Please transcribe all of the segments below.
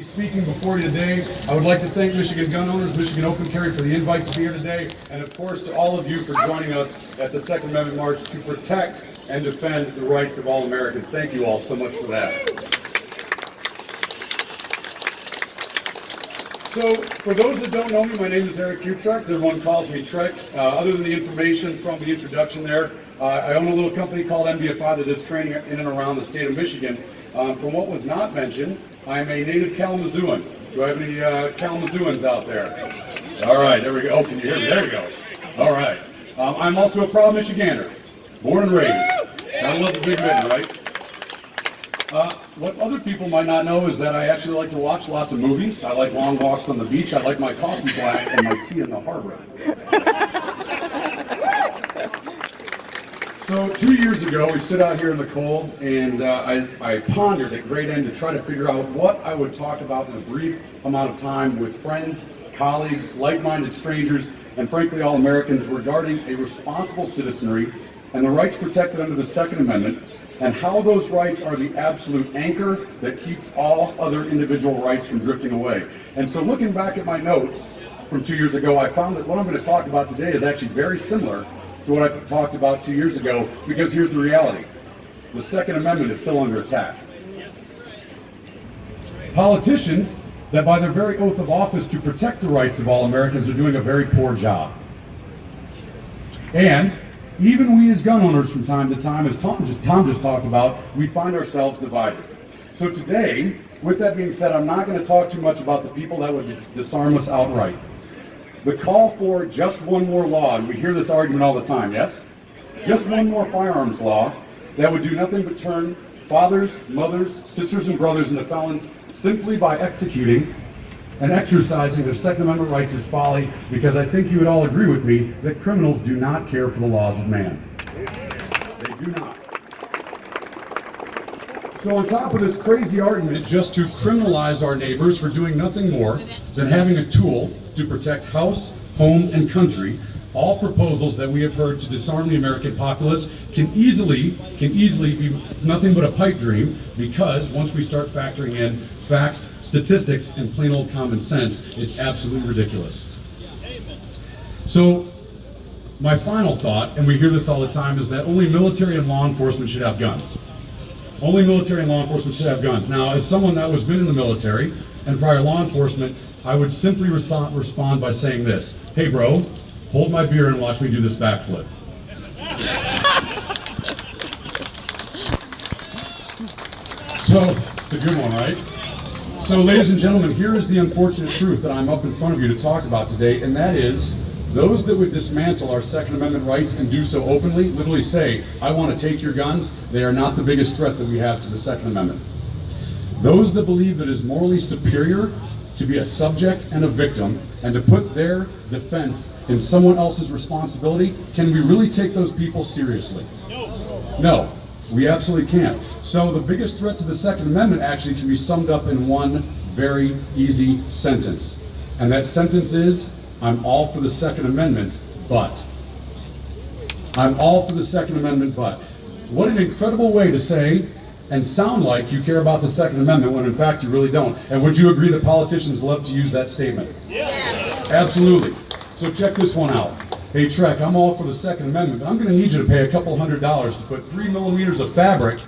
speaking before you today. I would like to thank Michigan Gun Owners, Michigan Open Carry for the invite to be here today, and of course to all of you for joining us at the Second Amendment March to protect and defend the rights of all Americans. Thank you all so much for that. So, for those that don't know me, my name is Eric Kutrek. Everyone calls me Trek. Other than the information from the introduction there, I own a little company called MDFI that does training in and around the state of Michigan. From what was not mentioned, I'm a native Kalamazooan. Do I have any Kalamazooans out there? All right, there we go. Oh, can you hear me? There we go. All right. I'm also a proud Michigander, born and raised. I love the Big Mitten, right? What other people might not know is that I actually like to watch lots of movies. I like long walks on the beach. I like my coffee black and my tea in the harbor. So 2 years ago, we stood out here in the cold, and I pondered at great end to try to figure out what I would talk about in a brief amount of time with friends, colleagues, like-minded strangers, and frankly all Americans regarding a responsible citizenry and the rights protected under the Second Amendment, and how those rights are the absolute anchor that keeps all other individual rights from drifting away. And so looking back at my notes from 2 years ago, I found that what I'm going to talk about today is actually very similar to what I talked about 2 years ago, because here's the reality. The Second Amendment is still under attack. Politicians that by their very oath of office to protect the rights of all Americans are doing a very poor job. And even we as gun owners from time to time, as Tom just talked about, we find ourselves divided. So today, with that being said, I'm not going to talk too much about the people that would disarm us outright. The call for just one more law, and we hear this argument all the time, yes? Just one more firearms law that would do nothing but turn fathers, mothers, sisters, and brothers into felons simply by executing and exercising their Second Amendment rights is folly, because I think you would all agree with me that criminals do not care for the laws of man. They do not. So on top of this crazy argument just to criminalize our neighbors for doing nothing more than having a tool to protect house, home, and country, all proposals that we have heard to disarm the American populace can easily be nothing but a pipe dream, because once we start factoring in facts, statistics, and plain old common sense, it's absolutely ridiculous. So my final thought, and we hear this all the time, is that only military and law enforcement should have guns. Only military and law enforcement should have guns. Now, as someone that was been in the military and prior law enforcement, I would simply respond by saying this: hey bro, hold my beer and watch me do this backflip. So, it's a good one, right? So, ladies and gentlemen, here is the unfortunate truth that I'm up in front of you to talk about today, and that is, those that would dismantle our Second Amendment rights and do so openly, literally say, I want to take your guns, they are not the biggest threat that we have to the Second Amendment. Those that believe that it is morally superior to be a subject and a victim, and to put their defense in someone else's responsibility, can we really take those people seriously? No, we absolutely can't. So the biggest threat to the Second Amendment actually can be summed up in one very easy sentence. And that sentence is, I'm all for the Second Amendment, but. I'm all for the Second Amendment, but. What an incredible way to say and sound like you care about the Second Amendment when in fact you really don't. And would you agree that politicians love to use that statement? Yeah. Absolutely. So check this one out. Hey Trek, I'm all for the Second Amendment, but I'm going to need you to pay a couple $100s to put 3 millimeters of fabric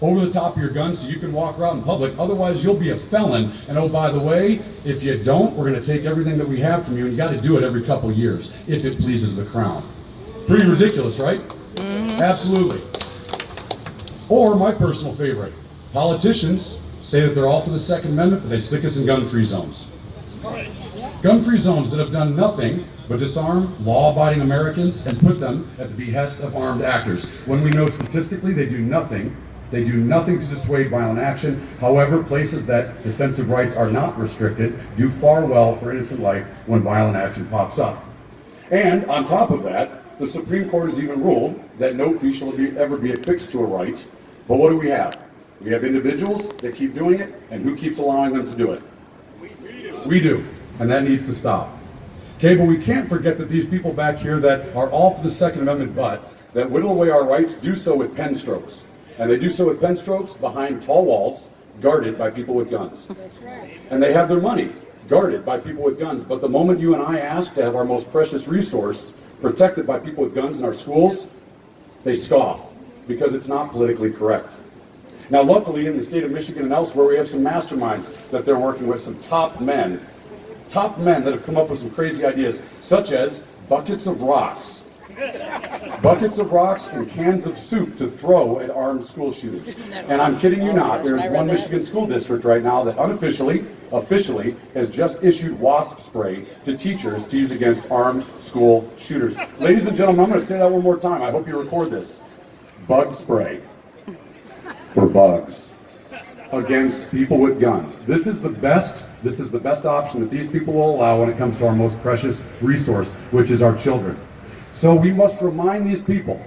over the top of your gun so you can walk around in public, otherwise you'll be a felon. And oh, by the way, if you don't, we're going to take everything that we have from you, and you got to do it every couple years, if it pleases the crown. Pretty ridiculous, right? Mm-hmm. Absolutely. Or my personal favorite, politicians say that they're all for the Second Amendment, but they stick us in gun-free zones. Gun-free zones that have done nothing but disarm law-abiding Americans and put them at the behest of armed actors, when we know statistically they do nothing. They do nothing to dissuade violent action. However, places that defensive rights are not restricted do far well for innocent life when violent action pops up. And on top of that, the Supreme Court has even ruled that no fee shall ever be affixed to a right. But what do we have? We have individuals that keep doing it, and who keeps allowing them to do it? We do, and that needs to stop. Okay, but we can't forget that these people back here that are all for the Second Amendment but, that whittle away our rights, do so with pen strokes. And they do so with pen strokes behind tall walls, guarded by people with guns. And they have their money guarded by people with guns. But the moment you and I ask to have our most precious resource protected by people with guns in our schools, they scoff because it's not politically correct. Now, luckily, in the state of Michigan and elsewhere, we have some masterminds that they're working with, some top men that have come up with some crazy ideas, such as buckets of rocks and cans of soup to throw at armed school shooters. And I'm kidding you not, there's one Michigan school district right now that officially has just issued wasp spray to teachers to use against armed school shooters. Ladies and gentlemen, I'm going to say that one more time. I hope you record this. Bug spray for bugs against people with guns. This is the best option that these people will allow when it comes to our most precious resource, which is our children. So we must remind these people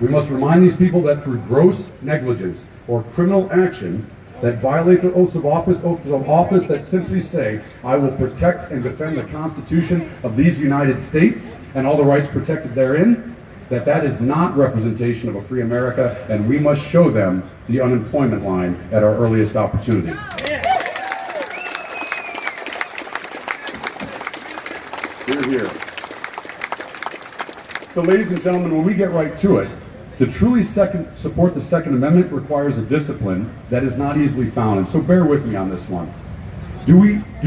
that through gross negligence or criminal action that violate their oaths of office that simply say, I will protect and defend the Constitution of these United States and all the rights protected therein, that is not representation of a free America, and we must show them the unemployment line at our earliest opportunity. Hear, hear. So, ladies and gentlemen, when we get right to it, to truly support the Second Amendment requires a discipline that is not easily found, and so bear with me on this one. Do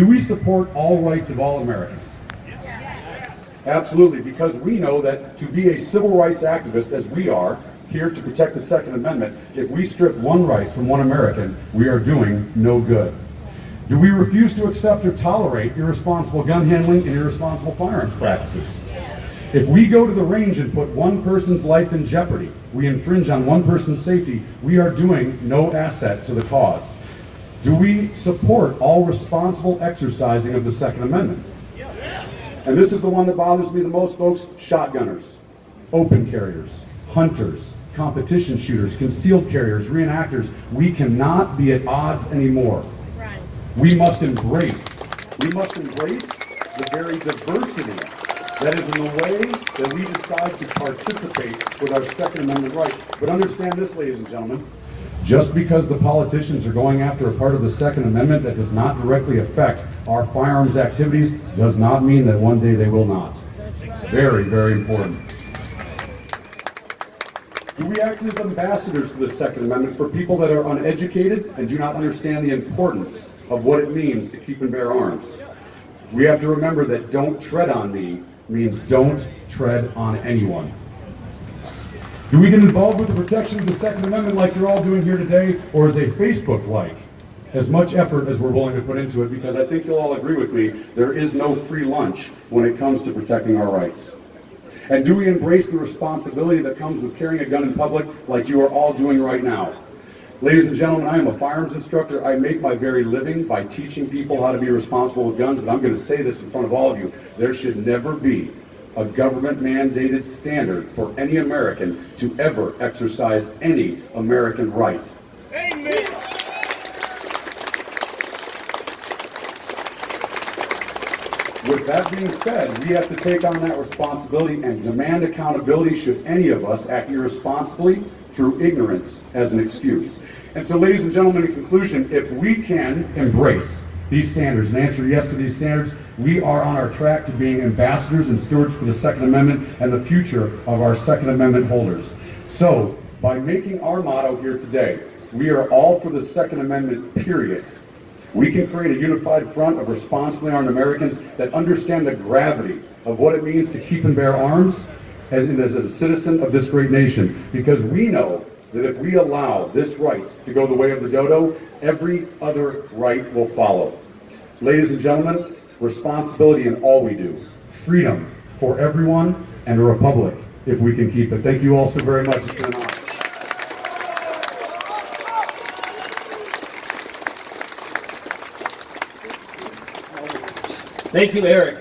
we support all rights of all Americans? Yes. Absolutely, because we know that to be a civil rights activist, as we are, here to protect the Second Amendment, if we strip one right from one American, we are doing no good. Do we refuse to accept or tolerate irresponsible gun handling and irresponsible firearms practices? If we go to the range and put one person's life in jeopardy, we infringe on one person's safety, we are doing no asset to the cause. Do we support all responsible exercising of the Second Amendment? And this is the one that bothers me the most, folks. Shotgunners, open carriers, hunters, competition shooters, concealed carriers, reenactors. We cannot be at odds anymore. We must embrace the very diversity that is in the way that we decide to participate with our Second Amendment rights. But understand this, ladies and gentlemen, just because the politicians are going after a part of the Second Amendment that does not directly affect our firearms activities does not mean that one day they will not. Very, very important. Do we act as ambassadors for the Second Amendment for people that are uneducated and do not understand the importance of what it means to keep and bear arms? We have to remember that don't tread on me means don't tread on anyone. Do we get involved with the protection of the Second Amendment like you're all doing here today, or is a Facebook like? As much effort as we're willing to put into it, because I think you'll all agree with me, there is no free lunch when it comes to protecting our rights. And do we embrace the responsibility that comes with carrying a gun in public like you are all doing right now? Ladies and gentlemen, I am a firearms instructor. I make my very living by teaching people how to be responsible with guns, but I'm going to say this in front of all of you. There should never be a government-mandated standard for any American to ever exercise any American right. Amen. With that being said, we have to take on that responsibility and demand accountability should any of us act irresponsibly through ignorance as an excuse. And so, ladies and gentlemen, in conclusion, if we can embrace these standards and answer yes to these standards, we are on our track to being ambassadors and stewards for the Second Amendment and the future of our Second Amendment holders. So, by making our motto here today, we are all for the Second Amendment, period. We can create a unified front of responsibly armed Americans that understand the gravity of what it means to keep and bear arms as a citizen of this great nation, because we know that if we allow this right to go the way of the dodo, every other right will follow. Ladies and gentlemen, responsibility in all we do, freedom for everyone, and a republic if we can keep it. Thank you all so very much. It's been an honor. Thank you, Eric.